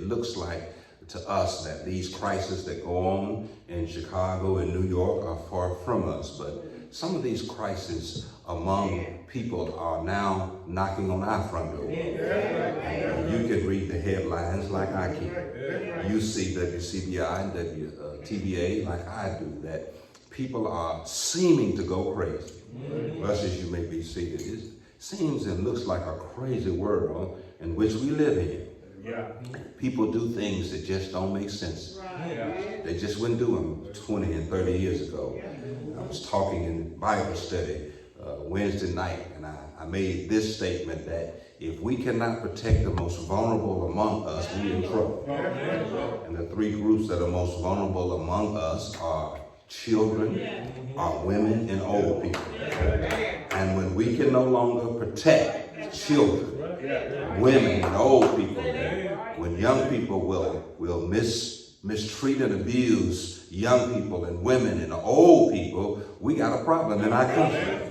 it looks like to us that these crises that go on in Chicago and New York are far from us, but some of these crises among people are now knocking on our front door. You can read the headlines like I can. You see WCBI and WTVA like I do, that people are seeming to go crazy. Much as you may be seated, it seems and looks like a crazy world in which we live in. People do things that just don't make sense. They just wouldn't do them 20 and 30 years ago. I was talking in Bible study Wednesday night, and I made this statement that if we cannot protect the most vulnerable among us, we're in trouble. And the three groups that are most vulnerable among us are children, are women, and old people. And when we can no longer protect children, women, and old people, when young people will mistreat and abuse young people and women and old people, we got a problem in our country.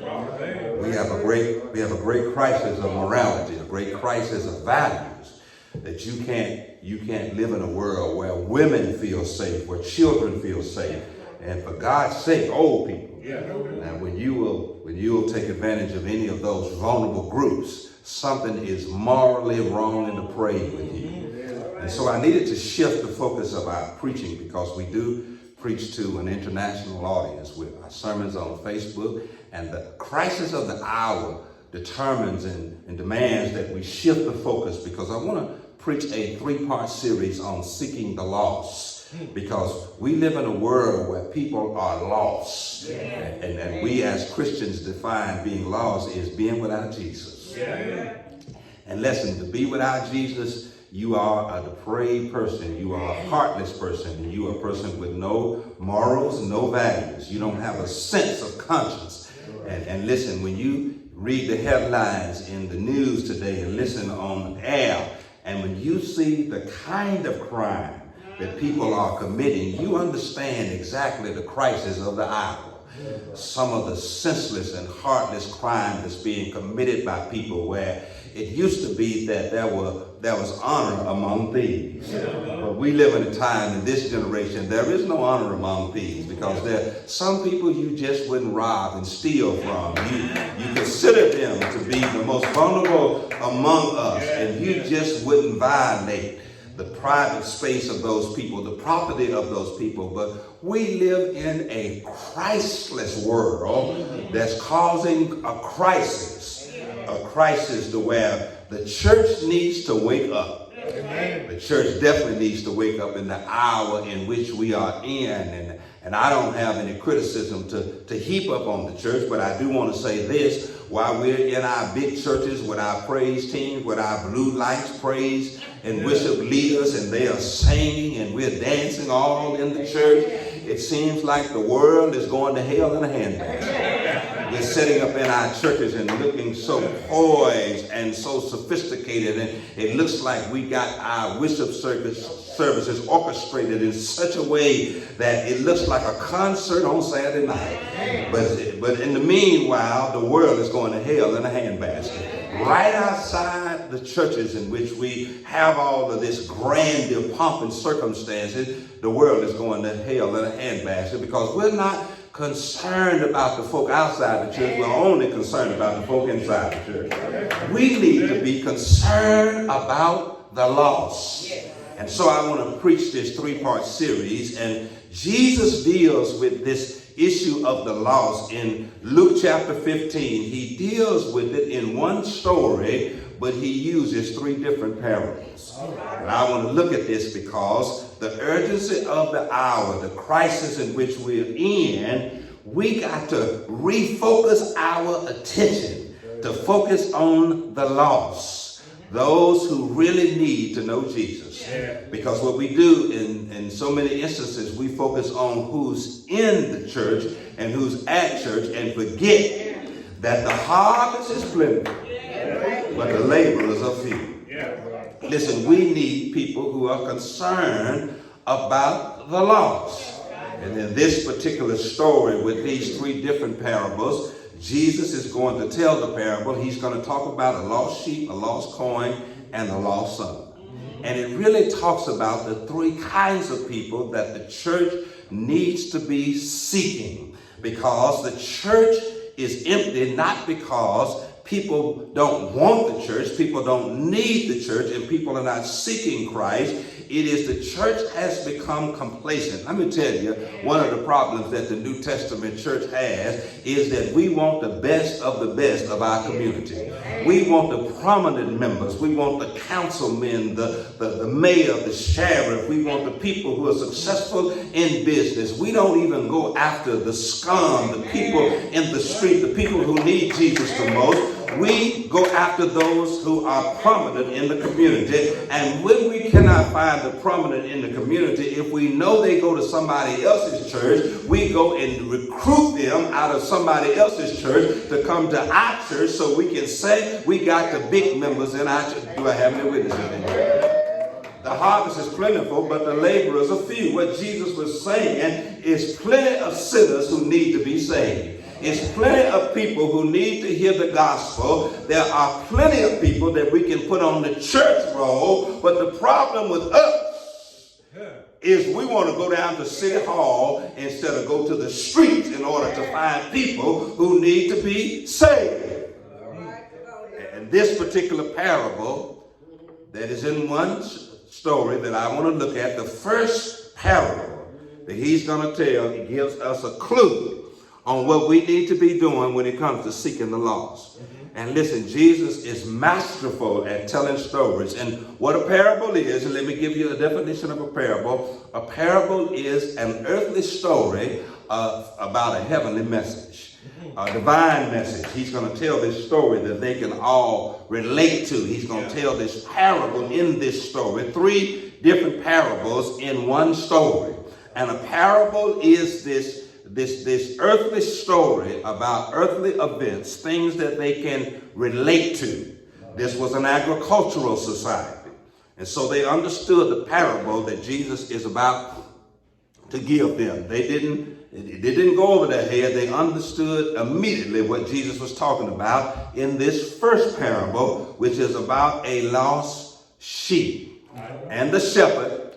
We have a great crisis of morality, a great crisis of values, that you can't live in a world where women feel safe, where children feel safe, and for God's sake, old people. Now, when you will take advantage of any of those vulnerable groups, something is morally wrong in the parade with you. And so I needed to shift the focus of our preaching, because we do preach to an international audience with our sermons on Facebook, and the crisis of the hour determines and demands that we shift the focus, because I want to preach a 3-part series on seeking the lost. Because we live in a world where people are lost. And we as Christians define being lost as being without Jesus. And listen, to be without Jesus, you are a depraved person. You are a heartless person. And you are a person with no morals, no values. You don't have a sense of conscience. And listen, when you read the headlines in the news today and listen on air, and when you see the kind of crime that people are committing, you understand exactly the crisis of the hour. Some of the senseless and heartless crime that's being committed by people, where it used to be that there was honor among thieves. But we live in a time in this generation, there is no honor among thieves, because there are some people you just wouldn't rob and steal from. You consider them to be the most vulnerable among us, and you just wouldn't violate the private space of those people, the property of those people. But we live in a Christless world that's causing a crisis to where the church needs to wake up. The church definitely needs to wake up in the hour in which we are in. And I don't have any criticism to heap up on the church, but I do want to say this: while we're in our big churches with our praise teams, with our blue lights, praise and worship leaders, and they are singing and we're dancing all in the church, it seems like the world is going to hell in a handbasket. We're sitting up in our churches and looking so poised and so sophisticated, and it looks like we got our worship services orchestrated in such a way that it looks like a concert on Saturday night. But in the meanwhile, the world is going to hell in a handbasket. Right outside the churches in which we have all of this grandeur, pomp, and circumstances, the world is going to hell in a handbasket, because we're not concerned about the folk outside the church. We're only concerned about the folk inside the church. We need to be concerned about the lost. And so I want to preach this 3-part series, and Jesus deals with this issue of the lost in Luke chapter 15. He deals with it in one story, but he uses 3 different parables. And I want to look at this because the urgency of the hour, the crisis in which we're in, we got to refocus our attention to focus on the lost, those who really need to know Jesus. Because what we do in so many instances, we focus on who's in the church and who's at church, and forget that the harvest is plentiful, but the laborers are few. Listen, we need people who are concerned about the lost. And in this particular story with these 3 different parables, Jesus is going to tell the parable. He's going to talk about a lost sheep, a lost coin, and a lost son. And it really talks about the three kinds of people that the church needs to be seeking, because the church is empty not because people don't want the church, people don't need the church, and people are not seeking Christ. It is the church has become complacent. Let me tell you, one of the problems that the New Testament church has is that we want the best of our community. We want the prominent members. We want the councilmen, the mayor, the sheriff. We want the people who are successful in business. We don't even go after the scum, the people in the street, the people who need Jesus the most. We go after those who are prominent in the community. And when we cannot find the prominent in the community, if we know they go to somebody else's church, we go and recruit them out of somebody else's church to come to our church so we can say we got the big members in our church. Do I have any witnesses? The harvest is plentiful, but the laborers are few. What Jesus was saying is plenty of sinners who need to be saved. It's plenty of people who need to hear the gospel. There are plenty of people that we can put on the church roll, but the problem with us is we want to go down to City Hall instead of go to the streets in order to find people who need to be saved. And this particular parable that is in one story that I want to look at, the first parable that he's going to tell, it gives us a clue on what we need to be doing when it comes to seeking the lost. And listen, Jesus is masterful at telling stories. And what a parable is, and let me give you a definition of a parable. A parable is an earthly story about a heavenly message, a divine message. He's going to tell this story that they can all relate to. He's going to tell this parable in this story, 3 different parables in one story. And a parable is this earthly story about earthly events, things that they can relate to. This was an agricultural society. And so they understood the parable that Jesus is about to give them. They didn't go over their head. They understood immediately what Jesus was talking about in this first parable, which is about a lost sheep and the shepherd,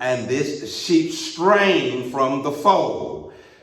and this sheep straying from the fold.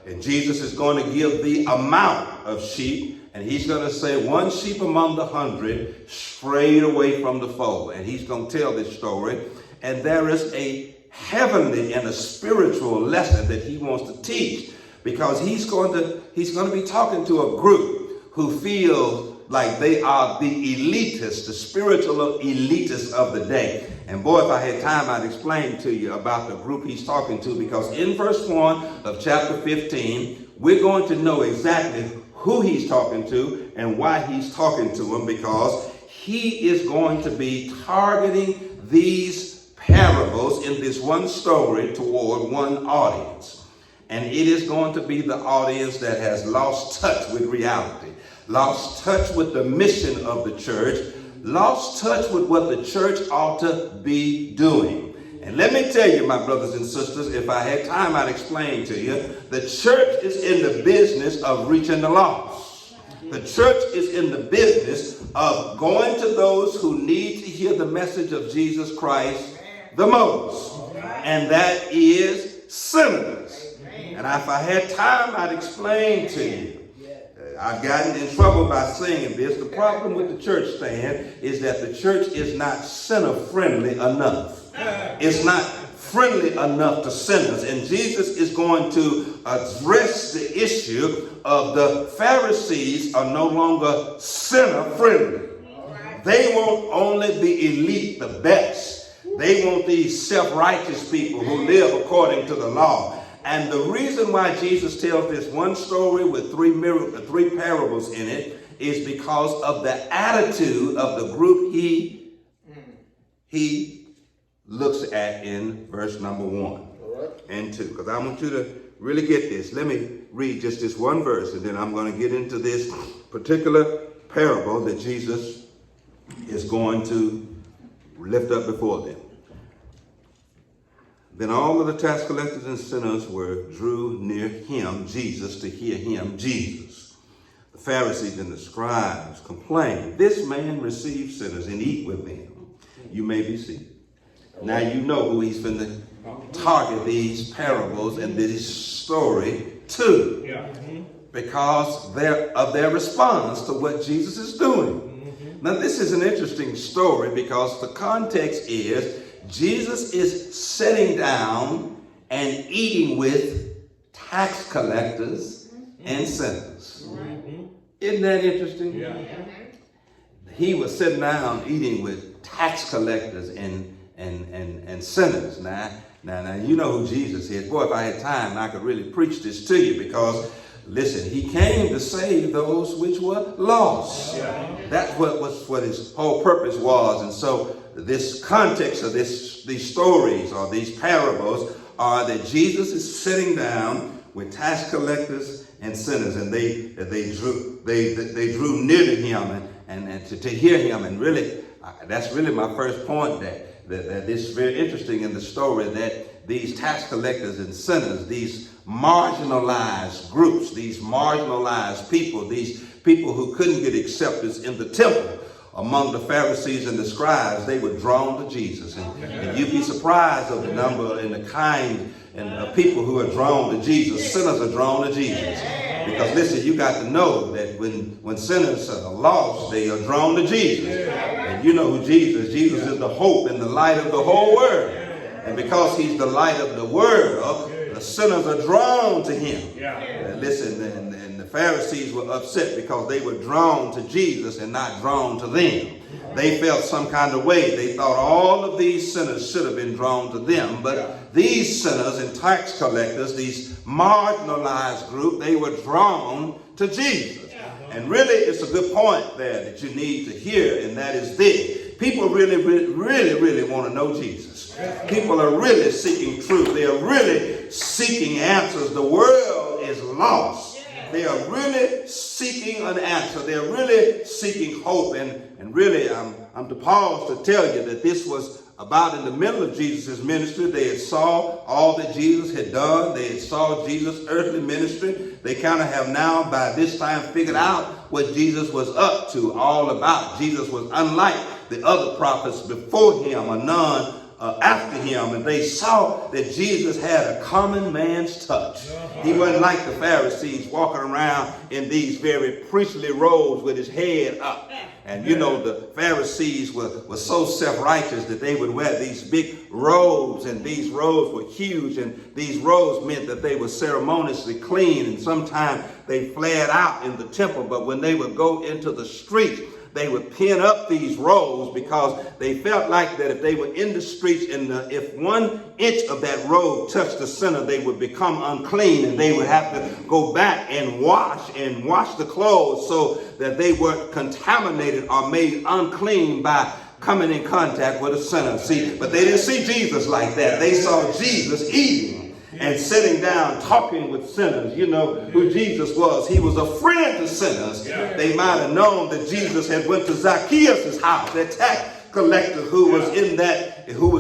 And Jesus is going to give the amount of sheep, and he's going to say 1 sheep among the 100 strayed away from the fold. And he's going to tell this story. And there is a heavenly and a spiritual lesson that he wants to teach, because he's going to be talking to a group who feel like they are the elitists, the spiritual elitists of the day. And boy, if I had time, I'd explain to you about the group he's talking to, because in verse 1 of chapter 15, we're going to know exactly who he's talking to and why he's talking to them, because he is going to be targeting these parables in this one story toward one audience. And it is going to be the audience that has lost touch with reality, lost touch with the mission of the church, lost touch with what the church ought to be doing. And let me tell you, my brothers and sisters, if I had time, I'd explain to you, the church is in the business of reaching the lost. The church is in the business of going to those who need to hear the message of Jesus Christ the most. And that is sinners. And if I had time, I'd explain to you. I've gotten in trouble by saying this. The problem with the church stand is that the church is not sinner friendly enough. It's not friendly enough to sinners. And Jesus is going to address the issue of the Pharisees are no longer sinner friendly. They want only the elite, the best. They want these self-righteous people who live according to the law. And the reason why Jesus tells this one story with 3 parables in it is because of the attitude of the group he looks at in verse number 1 and 2. Because I want you to really get this. Let me read just this one verse, and then I'm going to get into this particular parable that Jesus is going to lift up before them. Then all of the tax collectors and sinners drew near him, Jesus, to hear him, Jesus. The Pharisees and the scribes complained, "This man receives sinners and eat with them." You may be seated. Now you know who he's going to target these parables and this story to. Yeah. Because of their response to what Jesus is doing. Now this is an interesting story because the context is Jesus is sitting down and eating with tax collectors and sinners. Isn't that interesting? Yeah. He was sitting down eating with tax collectors and sinners. Now you know who Jesus is. Boy, if I had time, I could really preach this to you because listen, he came to save those which were lost. Yeah. That's what his whole purpose was. And so this context of these stories or these parables are that Jesus is sitting down with tax collectors and sinners, and they drew near to him and to hear him. And really, that's really my first point, that this is very interesting in the story, that these tax collectors and sinners, these marginalized groups, these marginalized people, these people who couldn't get acceptance in the temple among the Pharisees and the scribes, they were drawn to Jesus. And you'd be surprised of the number and the kind of people who are drawn to Jesus. Sinners are drawn to Jesus. Because listen, you got to know that when sinners are lost, they are drawn to Jesus. And you know who Jesus is the hope and the light of the whole world. And because he's the light of the world, the sinners are drawn to him. Listen, and the Pharisees were upset because they were drawn to Jesus and not drawn to them. They felt some kind of way. They thought all of these sinners should have been drawn to them. But these sinners and tax collectors, these marginalized group, they were drawn to Jesus. And really, it's a good point there that you need to hear, and that is this. People really want to know Jesus. People are really seeking truth. They are really seeking answers. The world is lost. They are really seeking an answer. They are really seeking hope. And really, I'm to pause to tell you that this was about in the middle of Jesus' ministry. They had saw all that Jesus had done. They had saw Jesus' earthly ministry. They kind of have now by this time figured out what Jesus was up to, all about. Jesus was unlike the other prophets before him or none after him, and they saw that Jesus had a common man's touch. He wasn't like the Pharisees walking around in these very priestly robes with his head up. And you know, the Pharisees were so self-righteous that they would wear these big robes, and these robes were huge, and these robes meant that they were ceremoniously clean, and sometimes they flared out in the temple, but when they would go into the streets, they would pin up these robes because they felt like that if they were in the streets and if 1 inch of that robe touched the sinner, they would become unclean, and they would have to go back and wash the clothes so that they weren't contaminated or made unclean by coming in contact with a sinner. See, but they didn't see Jesus like that. They saw Jesus eating and sitting down talking with sinners. You know who Jesus was. He was a friend to sinners. They might have known that Jesus had went to Zacchaeus' house, that tax collector who was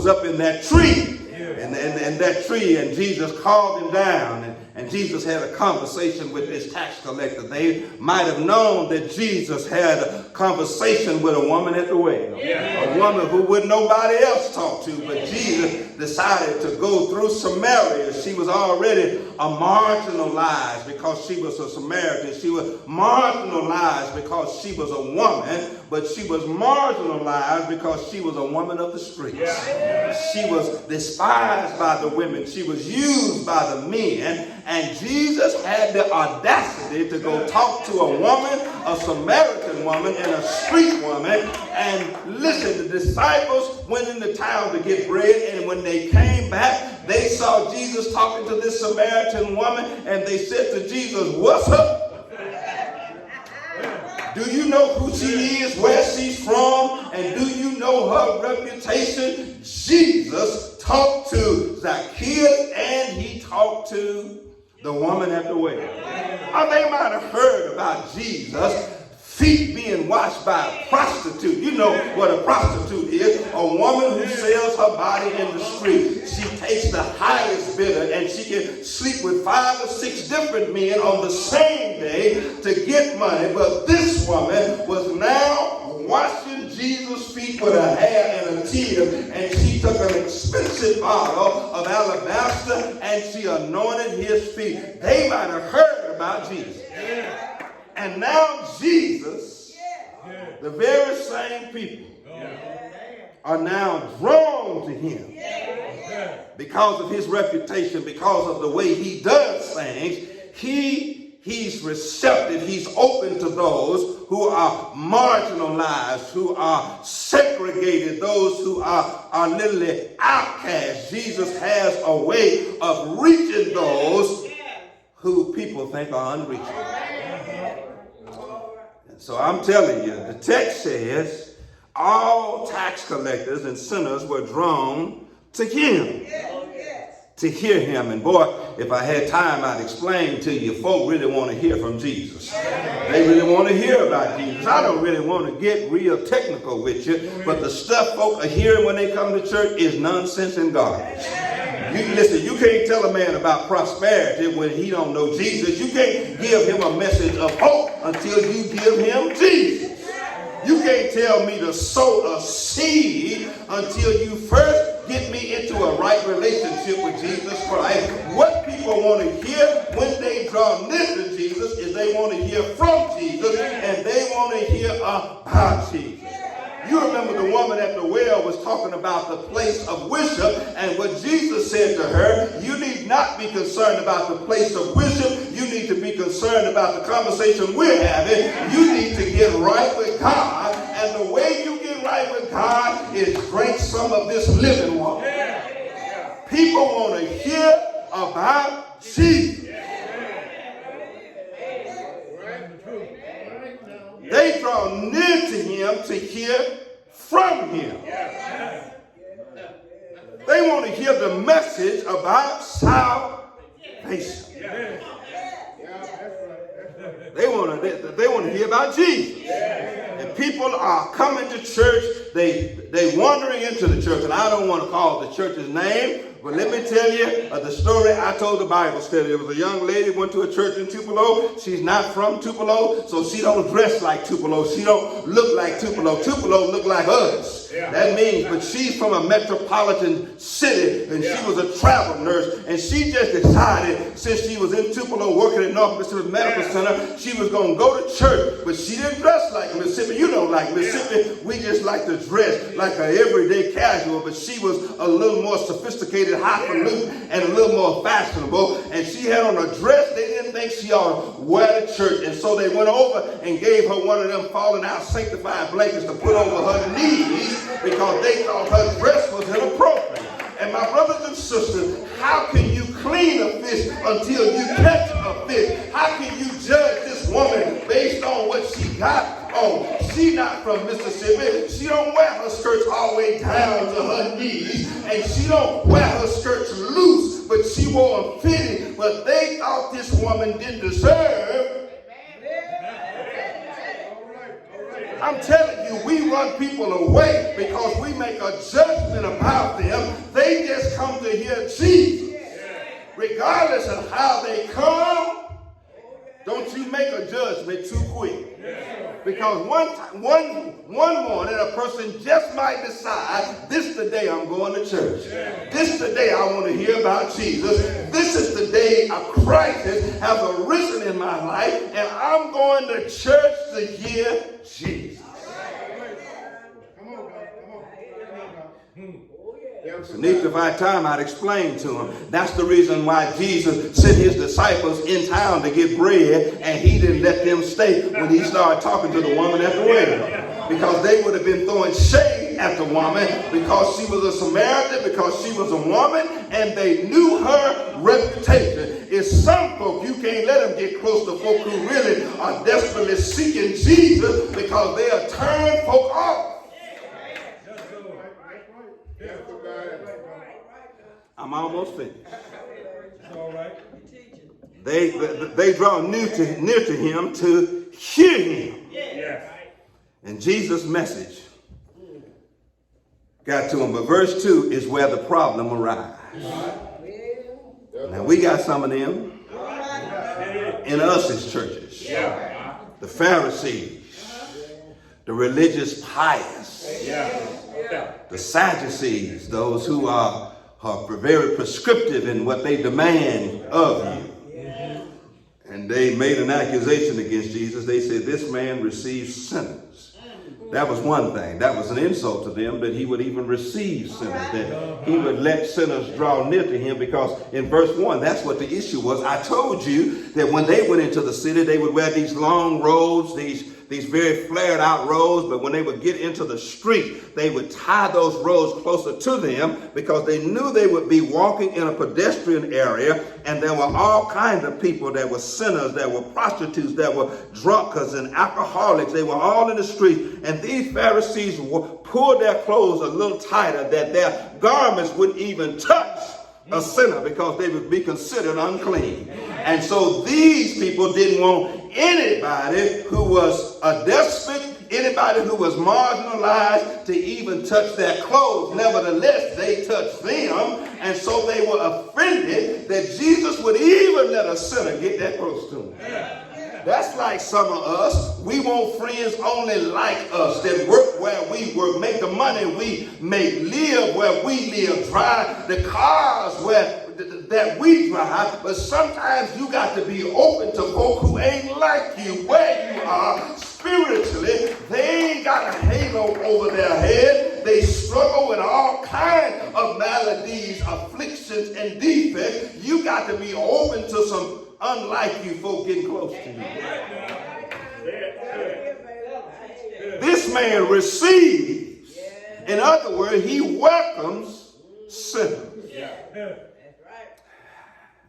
up in that tree. And that tree, and Jesus called him down, and Jesus had a conversation with this tax collector. They might have known that Jesus had a conversation with a woman at the well, a woman who would nobody else talk to, but Jesus decided to go through Samaria. She was already marginalized because she was a Samaritan. She was marginalized because she was a woman, but she was marginalized because she was a woman of the streets. She was despised by the women. She was used by the men. And Jesus had the audacity to go talk to a woman, a Samaritan woman, and a street woman. And listen, the disciples went into town to get bread, and when they came back, they saw Jesus talking to this Samaritan woman, and they said to Jesus, "What's up? Do you know who she is, where she's from, and do you know her reputation?" Jesus talked to Zacchaeus, and he talked to the woman at the well. They might have heard about Jesus' feet being washed by a prostitute. You know what a prostitute is. A woman who sells her body in the street. She takes the highest bidder, and she can sleep with 5 or 6 different men on the same day to get money. But this woman was now washing Jesus' feet with her hair and a tear, and she took an expensive bottle of alabaster and she anointed his feet. They might have heard about Jesus. And now Jesus, the very same people, are now drawn to him because of his reputation, because of the way he does things. He's receptive. He's open to those who are marginalized, who are segregated, those who are literally outcasts. Jesus has a way of reaching those who people think are unreachable. And so I'm telling you, the text says all tax collectors and sinners were drawn to him. To hear him. And boy, if I had time, I'd explain to you, folk really want to hear from Jesus. They really want to hear about Jesus. I don't really want to get real technical with you, but the stuff folk are hearing when they come to church is nonsense and garbage. Listen, you can't tell a man about prosperity when he don't know Jesus. You can't give him a message of hope until you give him Jesus. You can't tell me to sow a seed until you first get me into a right relationship with Jesus Christ. What people want to hear when they draw near to Jesus is they want to hear from Jesus, and they want to hear about Jesus. You remember the woman at the well was talking about the place of worship, and what Jesus said to her, you need not be concerned about the place of worship. You need to be concerned about the conversation we're having. You need to get right with God, and the way you get right with God is drink some of this living water. People want to hear about Jesus. They draw near to him to hear from him. They want to hear the message about salvation. They want to hear about Jesus. And people are coming to church. They wandering into the church, and I don't want to call the church's name. But let me tell you the story I told the Bible study. There was a young lady went to a church in Tupelo. She's not from Tupelo, so she don't dress like Tupelo. She don't look like Tupelo. Tupelo look like us. That means, but she's from a metropolitan city, and she was a travel nurse, and she just decided, since she was in Tupelo working at North Mississippi Medical Center, she was going to go to church, but she didn't dress like Mississippi. You know, like Mississippi, we just like to dress like an everyday casual, but she was a little more sophisticated, highfalutin, and a little more fashionable, and she had on a dress they didn't think she ought to wear to church, and so they went over and gave her one of them falling out sanctified blankets to put over her knees, because they thought her dress was inappropriate. And my brothers and sisters, how can you clean a fish until you catch a fish? How can you judge this woman based on what she got on? She not from Mississippi. She don't wear her skirts all the way down to her knees, and she don't wear her skirts loose, but she wore them fitted. But they thought this woman didn't deserve. I'm telling you, we run people away because we make a judgment about them. They just come to hear Jesus. Regardless of how they come, don't you make a judgment too quick. Because one morning a person just might decide, this is the day I'm going to church. This is the day I want to hear about Jesus. This is the day a crisis has arisen in my life, and I'm going to church to hear Jesus. So if I had time, I'd explain to him. That's the reason why Jesus sent his disciples in town to get bread, and he didn't let them stay when he started talking to the woman at the well. Because they would have been throwing shade at the woman because she was a Samaritan, because she was a woman, and they knew her reputation. It's some folk, you can't let them get close to folk who really are desperately seeking Jesus, because they'll turn folk off. I'm almost finished. All right. They draw near to him to hear him. Yes. And Jesus' message got to him. But verse 2 is where the problem arises. Now we got some of them in us as churches. The Pharisees, the religious pious, the Sadducees, those who are very prescriptive in what they demand of you. And they made an accusation against Jesus. They said, this man receives sinners. That was one thing. That was an insult to them, that he would even receive sinners, that he would let sinners draw near to him, because in verse 1, that's what the issue was. I told you that when they went into the city, they would wear these long robes, these very flared out robes, but when they would get into the street, they would tie those robes closer to them, because they knew they would be walking in a pedestrian area, and there were all kinds of people that were sinners, that were prostitutes, that were drunkards and alcoholics. They were all in the street, and these Pharisees pulled their clothes a little tighter, that their garments wouldn't even touch a sinner, because they would be considered unclean. And so these people didn't want anybody who was a despot, anybody who was marginalized, to even touch their clothes. Nevertheless, they touched them, and so they were offended that Jesus would even let a sinner get that close to him. That's like some of us. We want friends only like us, that work where we work, make the money we make, live where we live, drive the cars that we drive. But sometimes you got to be open to folk who ain't like you, where you are spiritually. They ain't got a halo over their head. They struggle with all kinds of maladies, afflictions, and defects. You got to be open to some unlike you folk getting close to you. This man receives. In other words, he welcomes sinners.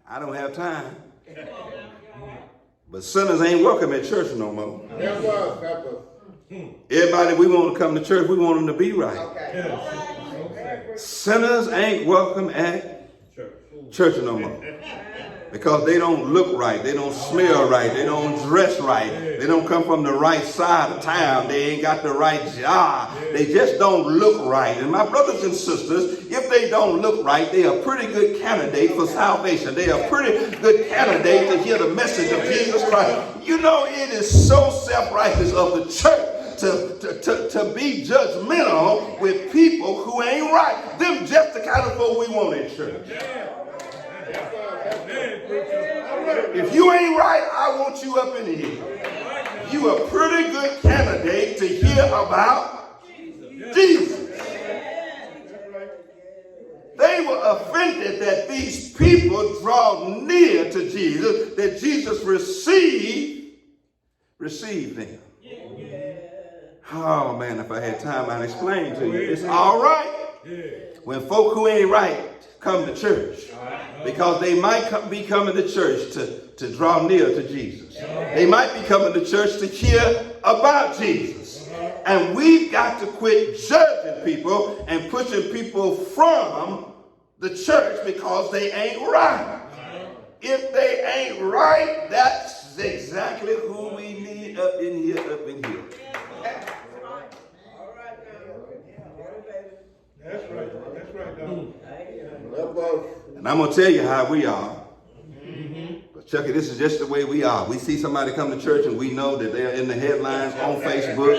I don't have time. But sinners ain't welcome at church no more. Everybody we want to come to church, we want them to be right. Sinners ain't welcome at church no more. Because they don't look right, they don't smell right, they don't dress right, they don't come from the right side of town, they ain't got the right job, they just don't look right. And my brothers and sisters, if they don't look right, they are a pretty good candidate for salvation. They are a pretty good candidate to hear the message of Jesus Christ. You know, it is so self-righteous of the church to be judgmental with people who ain't right. Them just the kind of folk we want in church. If you ain't right, I want you up in here. You a pretty good candidate to hear about Jesus. They were offended that these people draw near to Jesus, that Jesus received them. Oh man, if I had time, I'd explain to you. It's all right when folk who ain't right come to church, because they might be coming to church to draw near to Jesus. They might be coming to church to hear about Jesus. And we've got to quit judging people and pushing people from the church because they ain't right. If they ain't right, that's exactly who we need up in here, That's right. And I'm going to tell you how we are. But Chucky, this is just the way we are. We see somebody come to church and we know that they're in the headlines on Facebook.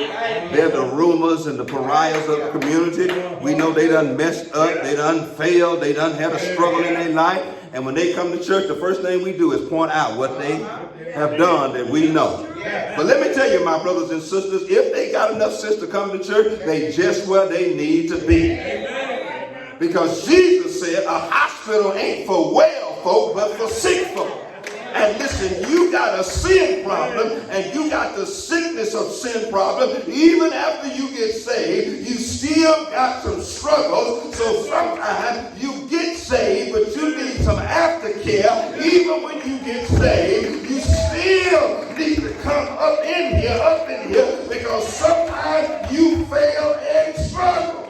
They're the rumors and the pariahs of the community. We know they done messed up. They done failed. They done had a struggle in their life. And when they come to church, the first thing we do is point out what they have done that we know. But let me tell you, my brothers and sisters, if they got enough sense to come to church, they just where they need to be. Because Jesus said a hospital ain't for well folk, but for sick folk. And listen, you got a sin problem, and you got the sickness of sin problem. Even after you get saved, you still got some struggles. So sometimes you get saved, but you need some aftercare. Even when you get saved, you still need to come up in here, because sometimes you fail and struggle.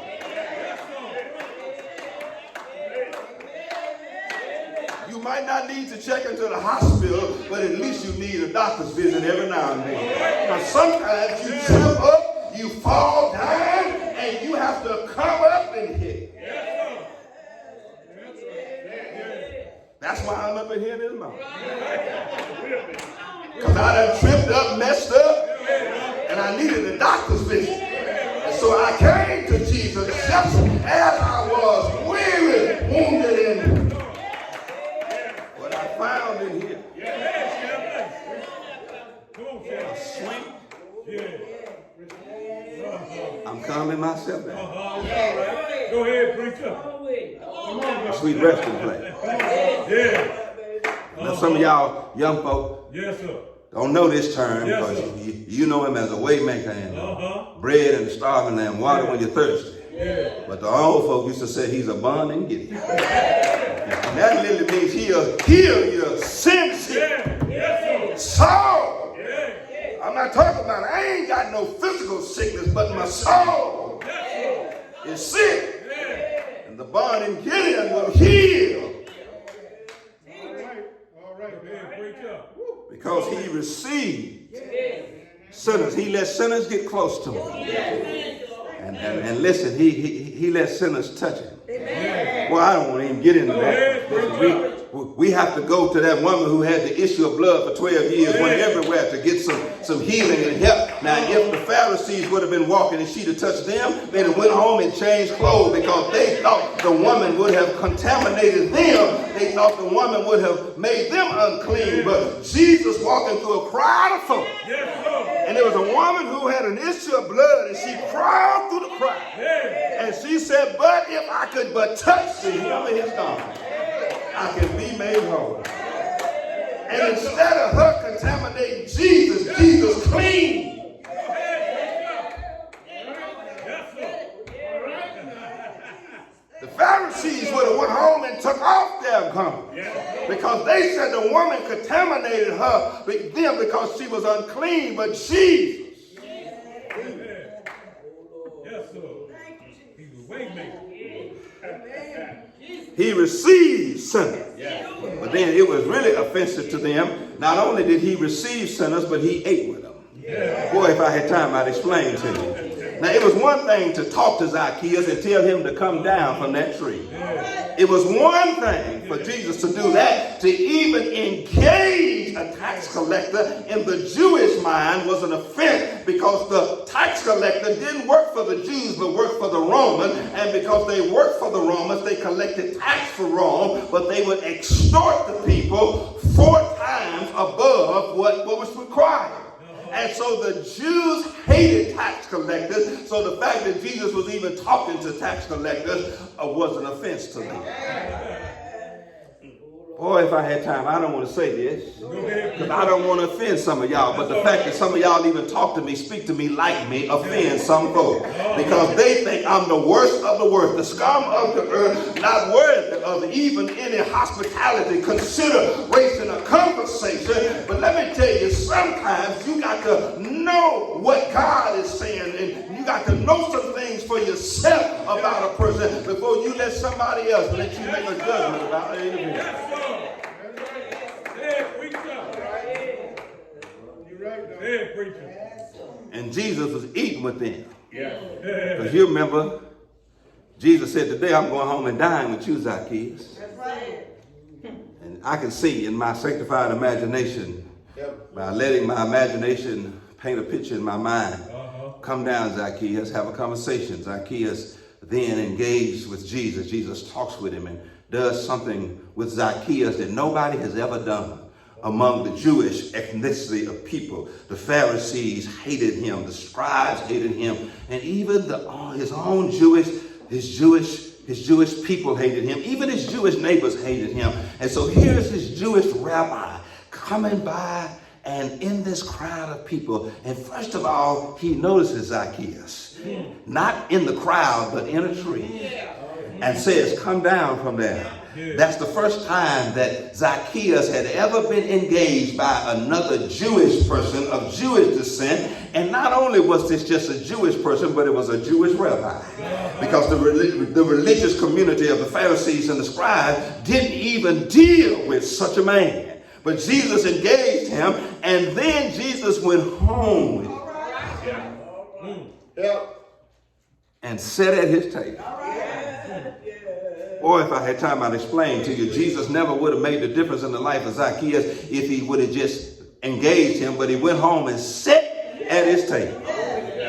You might not need to check into the hospital, but at least you need a doctor's visit every now and then. Because sometimes you trip up, you fall down, and you have to come up in here. That's why I'm up in here this morning. Because I done tripped up, messed up, and and I needed a doctor's visit. And so I came to Jesus just as I was, weary, wounded, and what I found in here. Sweet. I'm calming myself down. Go ahead, preacher. Sweet resting place. Yeah. Now some of y'all young folk don't know this term because you know him as a way maker and bread and the starving lamb, water when you're thirsty. But the old folk used to say he's a bond and get it. And that literally means he'll heal your sin soul. I'm not talking about it. I ain't got no physical sickness, but my soul is sick. And the bond and Gideon will heal. Because he received sinners. He let sinners get close to him. And listen, he let sinners touch him. Well, I don't want to even get into that. Listen, we have to go to that woman who had the issue of blood for 12 years, went everywhere to get some healing and help. Now, if the Pharisees would have been walking and she'd have touched them, they'd have went home and changed clothes because they thought the woman would have contaminated them. They thought the woman would have made them unclean. But Jesus walking through a crowd of folk. And there was a woman who had an issue of blood, and she crawled through the crowd. And she said, but if I could but touch the hem of his garment, I can be made whole. And instead of her contaminating Jesus, Jesus cleaned. The Pharisees would have went home and took off their garment because they said the woman contaminated her, them because she was unclean, but Jesus. He received sinners. But then it was really offensive to them. Not only did he receive sinners, but he ate with them. Boy, if I had time, I'd explain to you. Now, it was one thing to talk to Zacchaeus and tell him to come down from that tree. It was one thing for Jesus to do that. To even engage a tax collector in the Jewish mind was an offense because the tax collector didn't work for the Jews but worked for the Romans. And because they worked for the Romans, they collected tax for Rome, but they would extort the people 4 times above what was required. And so the Jews hated tax collectors, so the fact that Jesus was even talking to tax collectors was an offense to them. Boy, if I had time, I don't want to say this, because I don't want to offend some of y'all, but the fact that some of y'all even talk to me, speak to me, like me, offends some folks, because they think I'm the worst of the worst, the scum of the earth, not worthy of even any hospitality, consideration, or conversation. But let me tell you, sometimes you got to know what God is saying, and you got to know some things for yourself about a person before you let somebody else let you make a judgment about an individual. And Jesus was eating with them. Because you remember, Jesus said, today I'm going home and dine with you, Zacchaeus. And I can see in my sanctified imagination, by letting my imagination paint a picture in my mind, come down, Zacchaeus, have a conversation. Zacchaeus then engaged with Jesus. Jesus talks with him and does something with Zacchaeus that nobody has ever done among the Jewish ethnicity of people. The Pharisees hated him, the scribes hated him, and even his Jewish people hated him. Even his Jewish neighbors hated him. And so here's this Jewish rabbi coming by and in this crowd of people. And first of all, he notices Zacchaeus, not in the crowd, but in a tree, and says, come down from there. That's the first time that Zacchaeus had ever been engaged by another Jewish person of Jewish descent. And not only was this just a Jewish person, but it was a Jewish rabbi. Because the religious community of the Pharisees and the scribes didn't even deal with such a man. But Jesus engaged him, and then Jesus went home with him and sat at his table. Or if I had time, I'd explain to you. Jesus never would have made the difference in the life of Zacchaeus if he would have just engaged him, but he went home and sat at his table.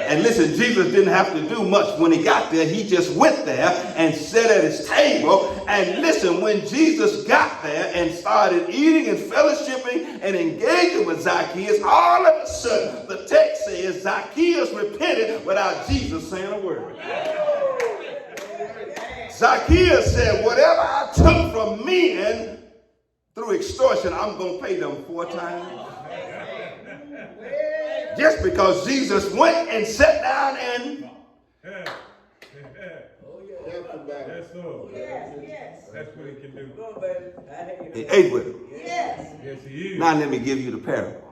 And listen, Jesus didn't have to do much when he got there. He just went there and sat at his table. And listen, when Jesus got there and started eating and fellowshipping and engaging with Zacchaeus, all of a sudden, the text says Zacchaeus repented without Jesus saying a word. Zacchaeus said, whatever I took from men through extortion, I'm going to pay them 4 times. Just because Jesus went and sat down and... That's what he can do. He ate with him. Yes, he is. Now let me give you the parable.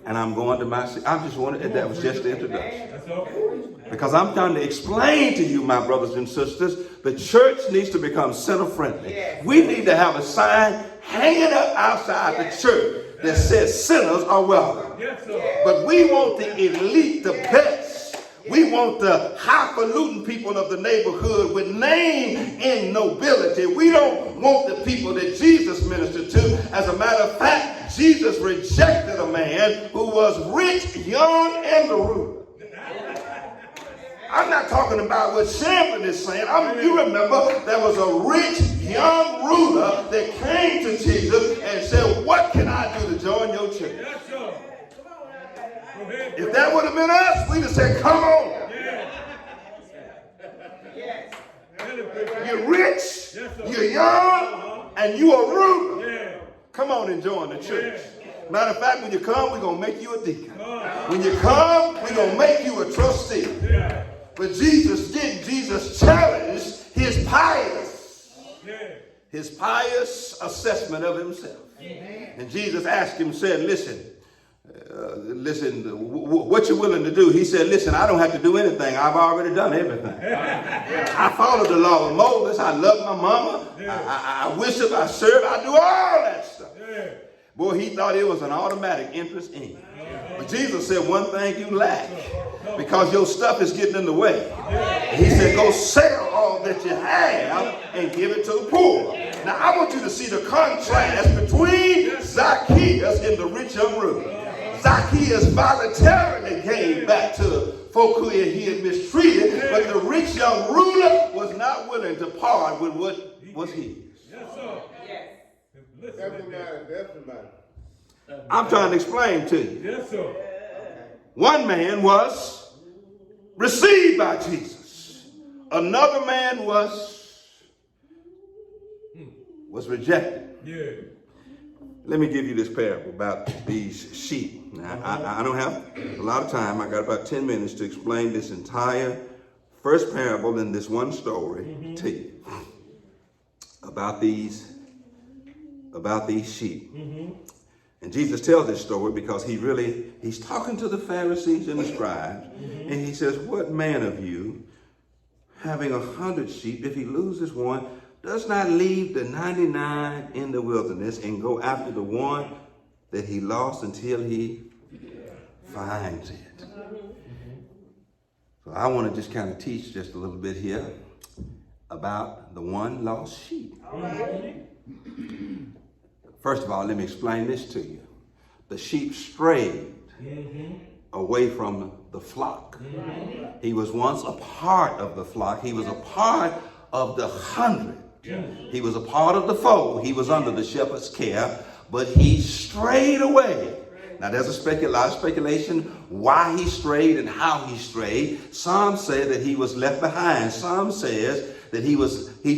And I'm going to my... I just wanted... That was just the introduction. That's all. Because I'm trying to explain to you, my brothers and sisters, the church needs to become center-friendly. We need to have a sign hanging up outside the church that says sinners are welcome. Yes, sir. But we want the elite, the best. We want the highfalutin people of the neighborhood with name and nobility. We don't want the people that Jesus ministered to. As a matter of fact, Jesus rejected a man who was rich, young, and the ruler. I'm not talking about what Champlin is saying. You remember there was a rich young ruler that came to Jesus and said, what can I do to join your church? Yes, sir. If that would have been us, we'd have said, come on. You're rich, you're young, and you're a ruler. Come on and join the church. Matter of fact, when you come, we're going to make you a deacon. When you come, we're going to make you a trustee. But Jesus didn't. Jesus challenged his pious assessment of himself. And Jesus asked him, said, listen, what you willing to do? He said, listen, I don't have to do anything. I've already done everything. I followed the law of Moses. I love my mama. I worship, I serve, I do all that stuff. Boy, he thought it was an automatic interest in you. But Jesus said, one thing you lack, because your stuff is getting in the way. He said, go sell all that you have and give it to the poor. Now, I want you to see the contrast between Zacchaeus and the rich young ruler. Zacchaeus voluntarily gave back to folk who he had mistreated, but the rich young ruler was not willing to part with what was his. Yes, sir. I'm trying to explain to you. Yes, sir. One man was received by Jesus. Another man was rejected. Yeah. Let me give you this parable about these sheep. Now, I don't have a lot of time. I got about 10 minutes to explain this entire first parable in this one story to you about these sheep. And Jesus tells this story because he's talking to the Pharisees and the scribes, and he says, what man of you, having 100 sheep, if he loses one, does not leave the 99 in the wilderness and go after the one that he lost until he finds it? So I want to just kind of teach just a little bit here about the one lost sheep. First of all, let me explain this to you. The sheep strayed away from the flock. He was once a part of the flock. He was a part of the 100. He was a part of the fold. He was under the shepherd's care, but he strayed away. Now, there's a lot of speculation why he strayed and how he strayed. Some say that he was left behind. Some says that he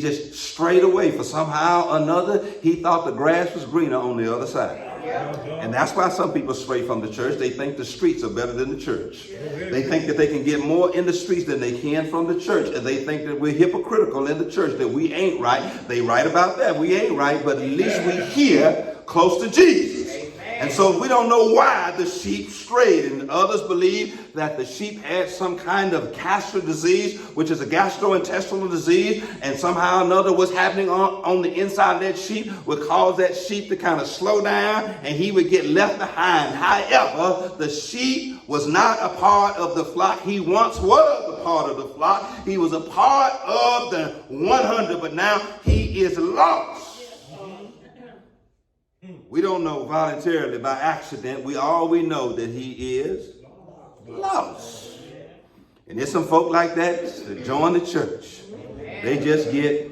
just strayed away for somehow or another. He thought the grass was greener on the other side. And that's why some people stray from the church. They think the streets are better than the church. They think that they can get more in the streets than they can from the church. And they think that we're hypocritical in the church, that we ain't right. They right about that. We ain't right, but at least we here close to Jesus. And so we don't know why the sheep strayed. And others believe that the sheep had some kind of gastro disease, which is a gastrointestinal disease. And somehow or another what's happening on the inside of that sheep would cause that sheep to kind of slow down and he would get left behind. However, the sheep was not a part of the flock. He once was a part of the flock. He was a part of the 100, but now he is lost. We don't know voluntarily by accident. All we know that he is lost. And there's some folk like that that join the church. They just get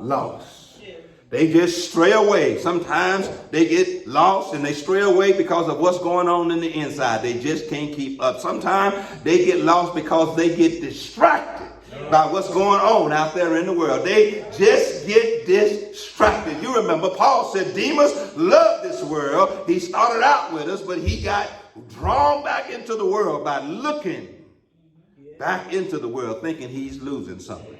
lost. They just stray away. Sometimes they get lost and they stray away because of what's going on in the inside. They just can't keep up. Sometimes they get lost because they get distracted by what's going on out there in the world. They just get distracted. You remember Paul said Demas loved this world. He started out with us, but he got drawn back into the world by looking back into the world, thinking he's losing something,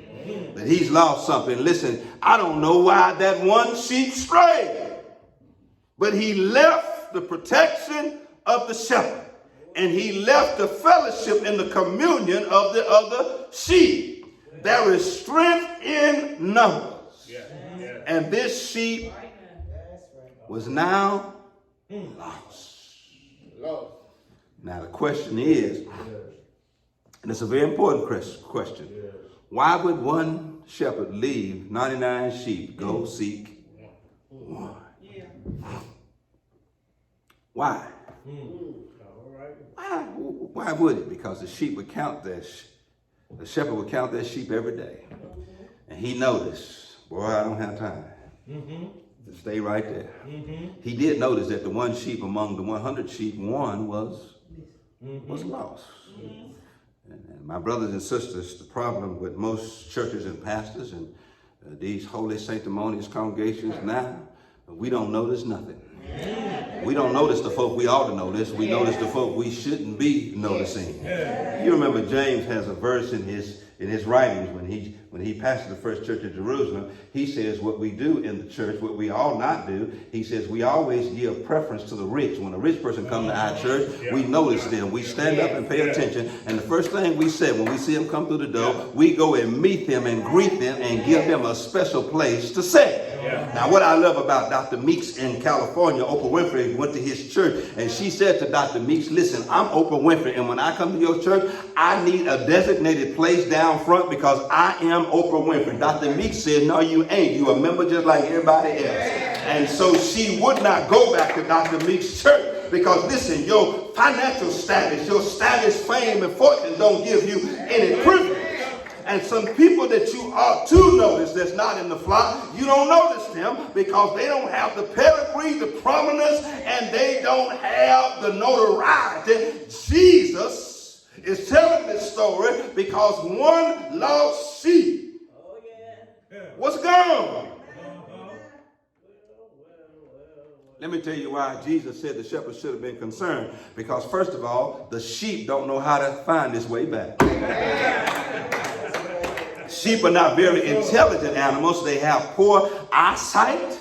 that he's lost something. Listen, I don't know why that one sheep strayed, but he left the protection of the shepherd, and he left the fellowship and the communion of the other sheep. There is strength in numbers, and this sheep was now lost. Now the question is, and it's a very important question. Why would one shepherd leave 99 sheep, go seek one? Why? Why would it? Because the sheep would count the shepherd would count their sheep every day. And he noticed, boy, I don't have time to stay right there. He did notice that the one sheep among the 100 sheep, one was lost. And my brothers and sisters, the problem with most churches and pastors and these holy sanctimonious congregations now, we don't notice nothing. We don't notice the folk we ought to notice. We notice the folk we shouldn't be noticing. You remember James has a verse in his writings when he pastored the first church of Jerusalem. He says what we do in the church, what we ought not do. He says we always give preference to the rich. When a rich person comes to our church, we notice them. We stand up and pay attention. And the first thing we say when we see them come through the door, we go and meet them and greet them and give them a special place to sit. Now, what I love about Dr. Meeks in California, Oprah Winfrey went to his church, and she said to Dr. Meeks, listen, I'm Oprah Winfrey, and when I come to your church, I need a designated place down front because I am Oprah Winfrey. Dr. Meeks said, no, you ain't. You a member just like everybody else. And so she would not go back to Dr. Meeks' church because, listen, your financial status, your status, fame, and fortune don't give you any privilege. And some people that you ought to notice that's not in the flock, you don't notice them because they don't have the pedigree, the prominence, and they don't have the notoriety. Jesus is telling this story because one lost sheep was gone. Let me tell you why Jesus said the shepherd should have been concerned. Because first of all, the sheep don't know how to find this way back. Sheep are not very intelligent animals. They have poor eyesight,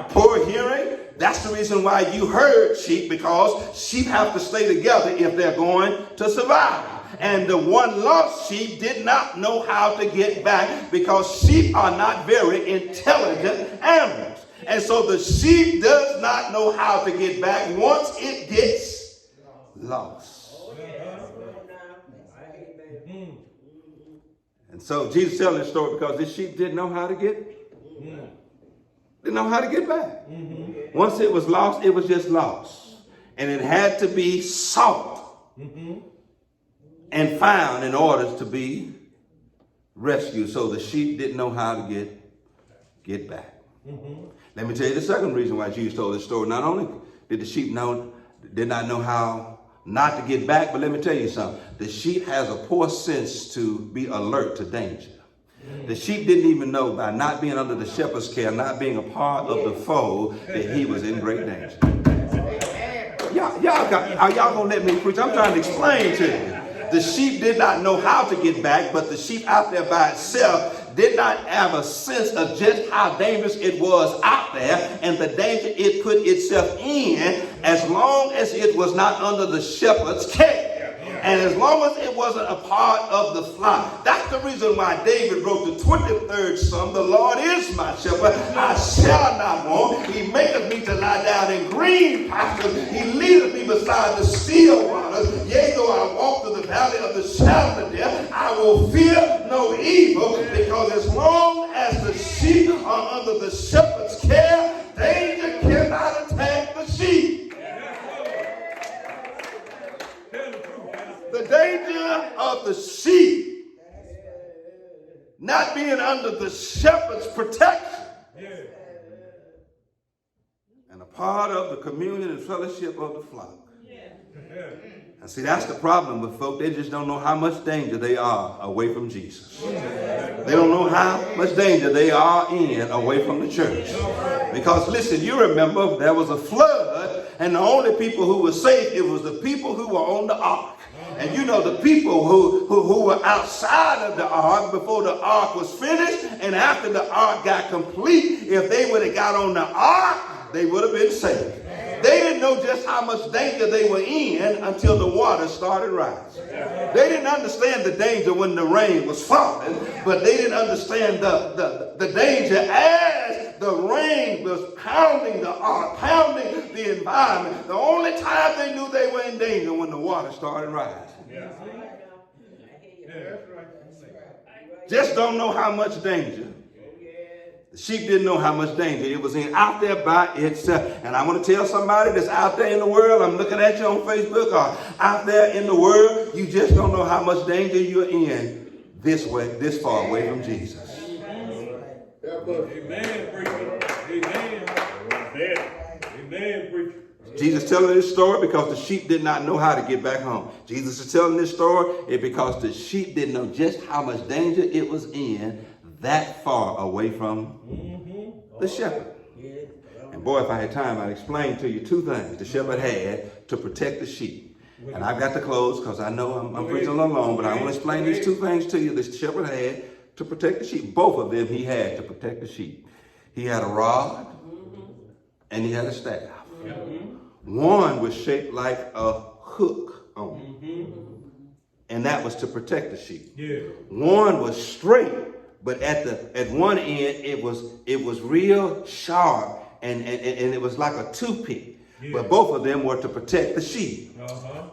poor hearing. That's the reason why you herd sheep, because sheep have to stay together if they're going to survive. And the one lost sheep did not know how to get back because sheep are not very intelligent animals. And so the sheep does not know how to get back once it gets lost. And so Jesus telling this story because this sheep didn't know how to get back. Once it was lost, it was just lost. And it had to be sought and found in order to be rescued. So the sheep didn't know how to get back. Let me tell you the second reason why Jesus told this story. Not only did the sheep did not know how not to get back, but let me tell you something. The sheep has a poor sense to be alert to danger. The sheep didn't even know, by not being under the shepherd's care, not being a part of the fold, that he was in great danger. Are y'all gonna let me preach? I'm trying to explain to you. The sheep did not know how to get back, but the sheep out there by itself did not have a sense of just how dangerous it was out there and the danger it put itself in, as long as it was not under the shepherd's care. And as long as it wasn't a part of the flock. That's the reason why David wrote the 23rd Psalm, the Lord is my shepherd, I shall not want. He maketh me to lie down in green pastures. He leadeth me beside the still waters. Yea, though I walk through the valley of the shadow of death, I will fear no evil, because as long as the sheep are under the shepherd's care, danger cannot attack the sheep. The danger of the sheep not being under the shepherd's protection Yeah. and a part of the communion and fellowship of the flock. Yeah. And see, that's the problem with folk. They just don't know how much danger they are away from Jesus. They don't know how much danger they are in away from the church. Because listen, you remember there was a flood, and the only people who were safe, it was the people who were on the ark. And you know, the people who were outside of the ark before the ark was finished, and after the ark got complete, if they would have got on the ark, they would have been safe. They didn't know just how much danger they were in until the water started rising. They didn't understand the danger when the rain was falling, but they didn't understand the danger as the rain was pounding the ark, pounding the environment. The only time they knew they were in danger when the water started rising. Yeah. Yeah, that's right. Just don't know how much danger. The sheep didn't know how much danger it was in out there by itself. And I want to tell somebody that's out there in the world, I'm looking at you on Facebook, or out there in the world, you just don't know how much danger you're in this far away from Jesus. Amen, preacher. Amen. Amen, preacher. Jesus telling this story because the sheep did not know how to get back home. Jesus is telling this story because the sheep didn't know just how much danger it was in that far away from the shepherd. And boy, if I had time, I'd explain to you two things the shepherd had to protect the sheep. And I've got to close because I know I'm preaching a little long, but I want to explain these two things to you the shepherd had to protect the sheep. Both of them he had to protect the sheep. He had a rod and he had a staff. One was shaped like a hook on it, and that was to protect the sheep. One was straight, but at one end it was real sharp, and it was like a toothpick. But both of them were to protect the sheep.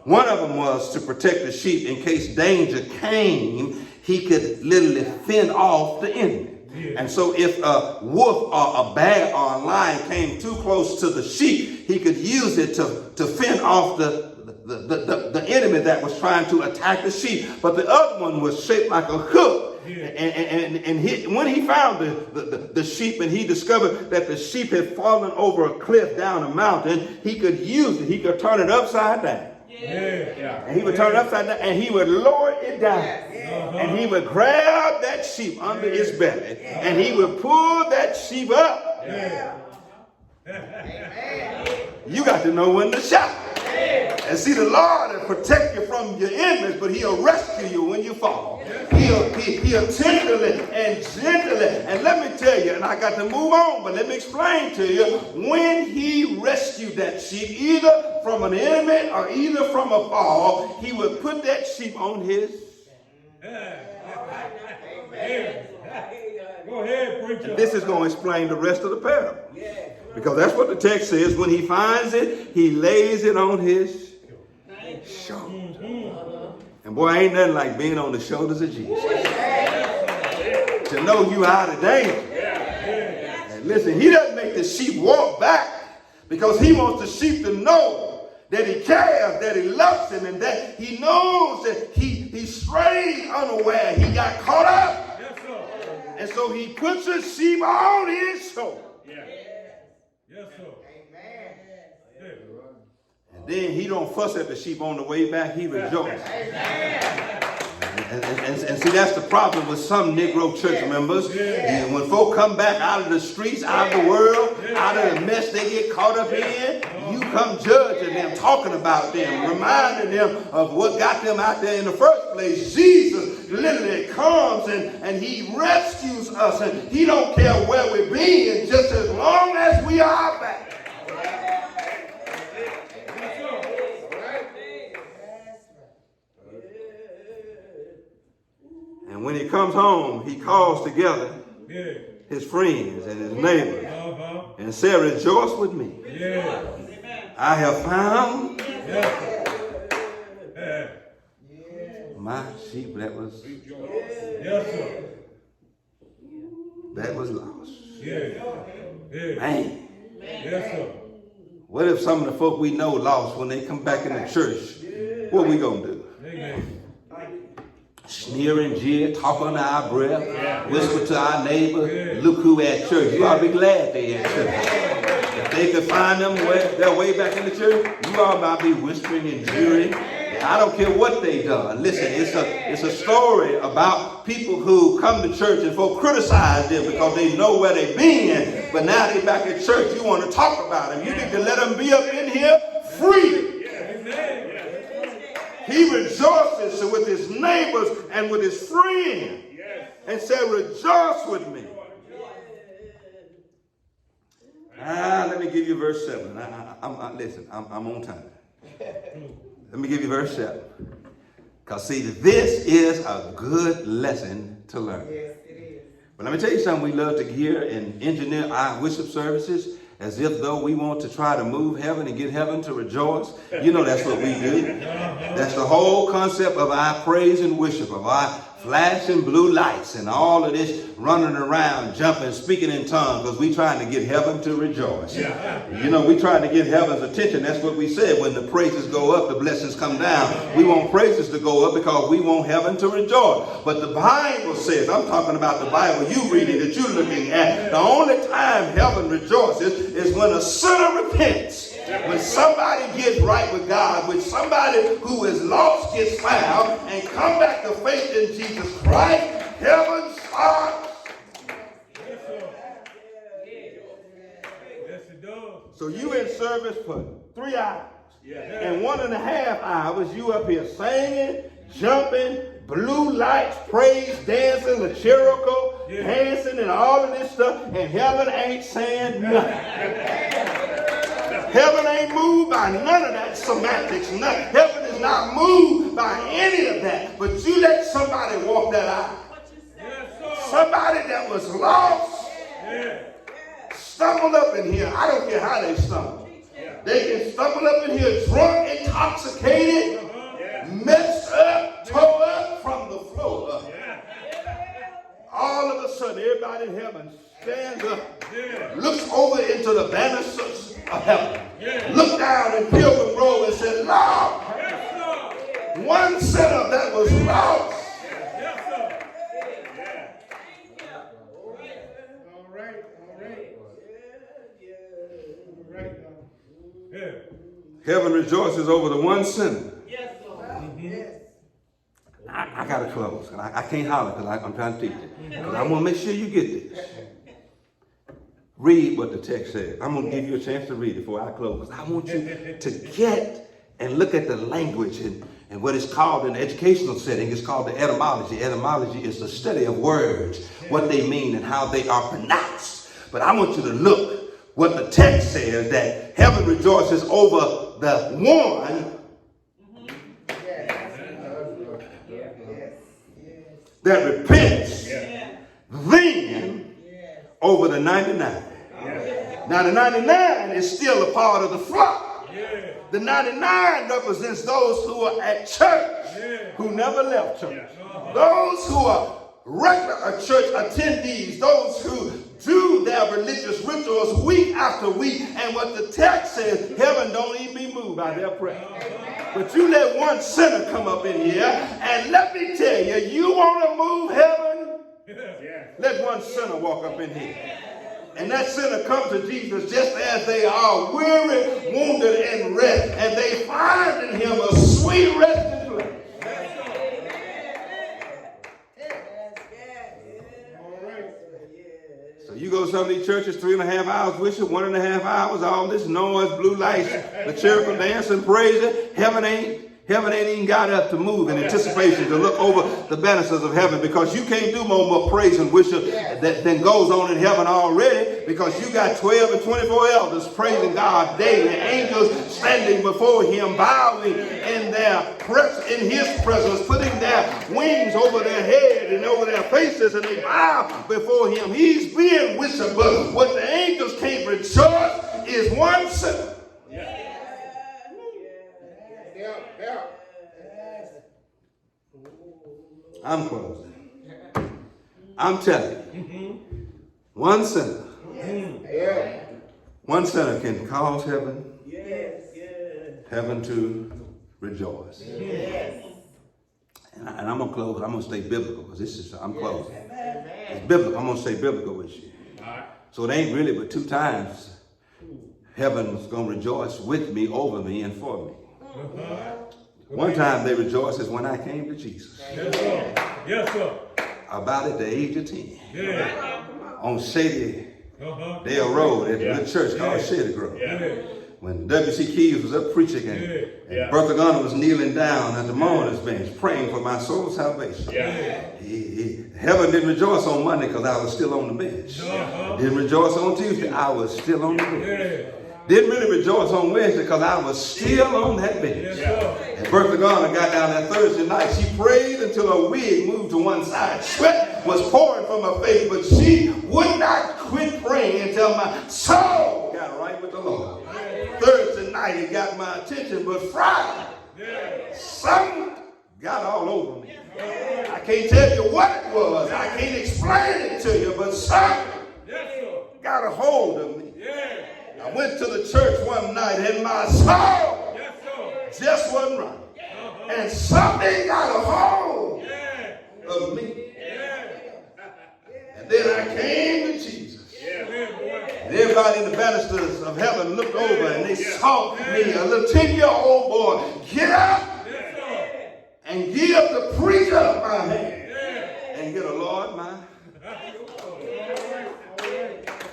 One of them was to protect the sheep in case danger came. He could literally fend off the enemy. And so if a wolf or a bear or a lion came too close to the sheep, he could use it to fend off the enemy that was trying to attack the sheep. But the other one was shaped like a hook. And when he found the sheep and he discovered that the sheep had fallen over a cliff down a mountain, he could use it. He could turn it upside down. And he would turn it upside down and he would lower it down. And he would grab that sheep under his belly and he would pull that sheep up. You got to know when to shout. And see, the Lord will protect you from your enemies, but he'll rescue you when you fall. He'll tenderly and gently. And let me tell you, and I got to move on, but let me explain to you, when he rescued that sheep, either from an enemy or either from a fall, he would put that sheep on his. Go ahead, preacher. And this is going to explain the rest of the parable. Because that's what the text says. When he finds it, he lays it on his shoulder. And boy, ain't nothing like being on the shoulders of Jesus. To know you out of danger. And listen, he doesn't make the sheep walk back because he wants the sheep to know that he cares, that he loves them, and that he knows that he strayed unaware. He got caught up. And so he puts the sheep on his shoulder. Yes, sir. And then he don't fuss at the sheep on the way back. He rejoices. And see, that's the problem with some Negro church members. And when folk come back out of the streets, out of the world, out of the mess they get caught up in, you come judging them, talking about them, reminding them of what got them out there in the first place. Jesus literally comes and he rescues us, and he don't care where we've been, just as long as we are back. And when he comes home, he calls together his friends and his neighbors and said, rejoice with me. I have found my sheep that was lost. Man. What if some of the folk we know lost when they come back in the church? What we gonna do? sneer and jeer, talk under our breath, whisper to our neighbor, look who at church. You ought to be glad they at church. If they could find them their way back in the church, you ought not be whispering and jeering. I don't care what they done. Listen, it's a story about people who come to church and folk criticize them because they know where they've been, but now they back at church. You want to talk about them. You need to let them be up in here free. He rejoices with his neighbors and with his friends and said, rejoice with me. Let me give you verse 7. Listen, I'm on time. Let me give you verse 7. Because see, this is a good lesson to learn. Yes, it is. But let me tell you something we love to hear and engineer our worship services as if though we want to try to move heaven and get heaven to rejoice. You know that's what we do. That's the whole concept of our praise and worship, of our flashing blue lights and all of this running around, jumping, speaking in tongues, because we trying to get heaven to rejoice. You know, we trying to get heaven's attention. That's what we said. When the praises go up, the blessings come down. We want praises to go up because we want heaven to rejoice. But the Bible says, I'm talking about the Bible you reading, that you're looking at, the only time heaven rejoices is when a sinner repents. When somebody gets right with God, when somebody who is lost gets found and come back to faith in Jesus Christ, heaven starts. Yes, it does. So you in service for 3 hours. And 1.5 hours you up here singing, jumping, blue lights, praise, dancing, the Jericho, dancing and all of this stuff, and heaven ain't saying nothing. Heaven ain't moved by none of that semantics. Heaven is not moved by any of that. But you let somebody walk that aisle. Somebody that was lost stumbled up in here. I don't care how they stumble. They can stumble up in here drunk, intoxicated, messed up, tore up from the floor up. All of a sudden, everybody in heaven stands up, looks over into the banisters of heaven, look down in Pilgrim Road and said, Lord, one sinner that was lost. Heaven rejoices over the one sinner. I got to close. I can't holler because I'm trying to teach it. Because I want to make sure you get this. Read what the text says. I'm going to give you a chance to read it before I close. I want you to get and look at the language and what is called in the educational setting. It's called the etymology. Etymology is the study of words, what they mean and how they are pronounced. But I want you to look what the text says, that heaven rejoices over the one that repents, then over the 99. Now the 99 is still a part of the flock. The 99 represents those who are at church, who never left church. Those who are regular church attendees, those who do their religious rituals week after week. And what the text says, heaven don't even be moved by their prayer. But you let one sinner come up in here, and let me tell you, you want to move heaven? Let one sinner walk up in here. And that sinner comes to Jesus just as they are, weary, wounded, and rest. And they find in him a sweet resting place. So you go to some of these churches, 3.5 hours worship, 1.5 hours, all this noise, blue lights, the cheerful dancing, praising. Heaven ain't even got up to move in anticipation to look over the banisters of heaven, because you can't do more praise and worship than goes on in heaven already, because you got 12 and 24 elders praising God daily, angels standing before him, bowing in his presence, putting their wings over their head and over their faces, and they bow before him. He's being worshiped, but what the angels can't rejoice is one sinner. I'm closing. I'm telling you, one sinner can cause heaven to rejoice. And I'm gonna close. I'm gonna stay biblical because I'm closing. It's biblical. I'm gonna stay biblical with you. So it ain't really but 2 times heaven's gonna rejoice with me, over me, and for me. One time they rejoiced is when I came to Jesus. Yes, sir. Yes, sir. About at the age of 10. Yeah. On Shady Dale Road at the church called Shady Grove. When W.C. Keys was up preaching and Bertha Gunner was kneeling down at the mourner's bench praying for my soul's salvation. Heaven didn't rejoice on Monday because I was still on the bench. Didn't rejoice on Tuesday, I was still on the bench. Didn't really rejoice on Wednesday because I was still on that bench. And Bertha Garner got down that Thursday night. She prayed until her wig moved to one side. Sweat was pouring from her face, but she would not quit praying until my soul got right with the Lord. Thursday night it got my attention, but Friday, something got all over me. I can't tell you what it was. I can't explain it to you, but something got a hold of me. I went to the church one night and my soul just wasn't right. And something got a hold of me. And then I came to Jesus. And everybody in the banisters of heaven looked over and they saw me, a little 10-year-old boy, get up and give the preacher my hand and get a Lord my.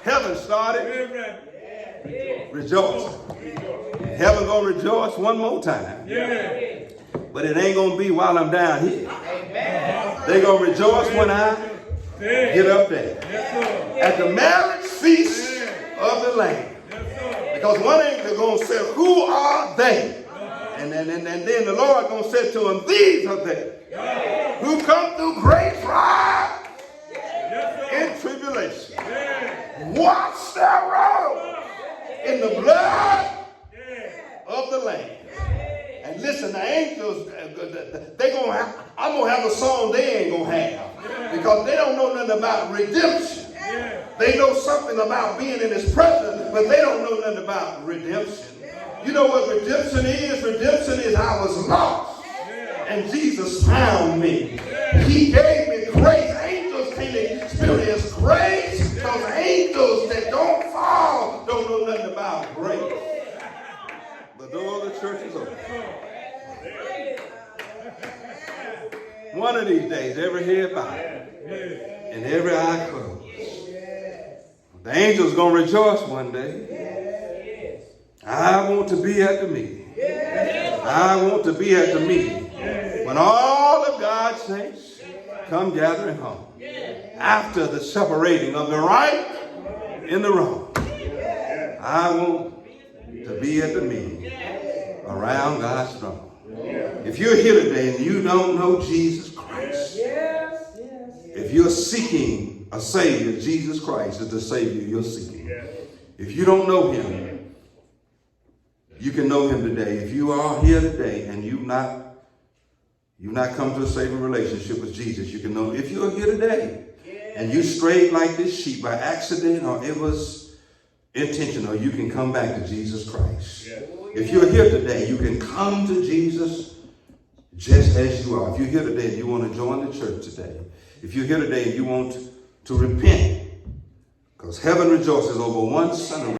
Heaven started rejoicing. Heaven gonna rejoice one more time. But it ain't gonna be while I'm down here. They gonna rejoice when I get up there. At the marriage feast of the Lamb. Because one angel gonna say, who are they? And then the Lord gonna say to them, these are they who come through great trial and tribulation. Wash their robe in the blood of the Lamb. And listen, the angels, I'm gonna have a song they ain't gonna have because they don't know nothing about redemption. They know something about being in His presence, but they don't know nothing about redemption. You know what redemption is? Redemption is I was lost, and Jesus found me. He gave me grace. Angels can't experience grace because angels that don't fall don't know nothing about grace. The door of the church is open. One of these days, every head bowed and every eye closed. The angels gonna rejoice one day. I want to be at the meeting. I want to be at the meeting when all of God's saints come gathering home after the separating of the right and the wrong. I want to be at the meeting around God's throne. If you're here today and you don't know Jesus Christ, if you're seeking a Savior, Jesus Christ is the Savior you're seeking. If you don't know Him, you can know Him today. If you are here today and you've not come to a saving relationship with Jesus, you can know. If you're here today and you strayed like this sheep by accident or it was intentional, you can come back to Jesus Christ. If you're here today, you can come to Jesus just as you are. If you're here today and you want to join the church today, if you're here today and you want to repent, because heaven rejoices over one son of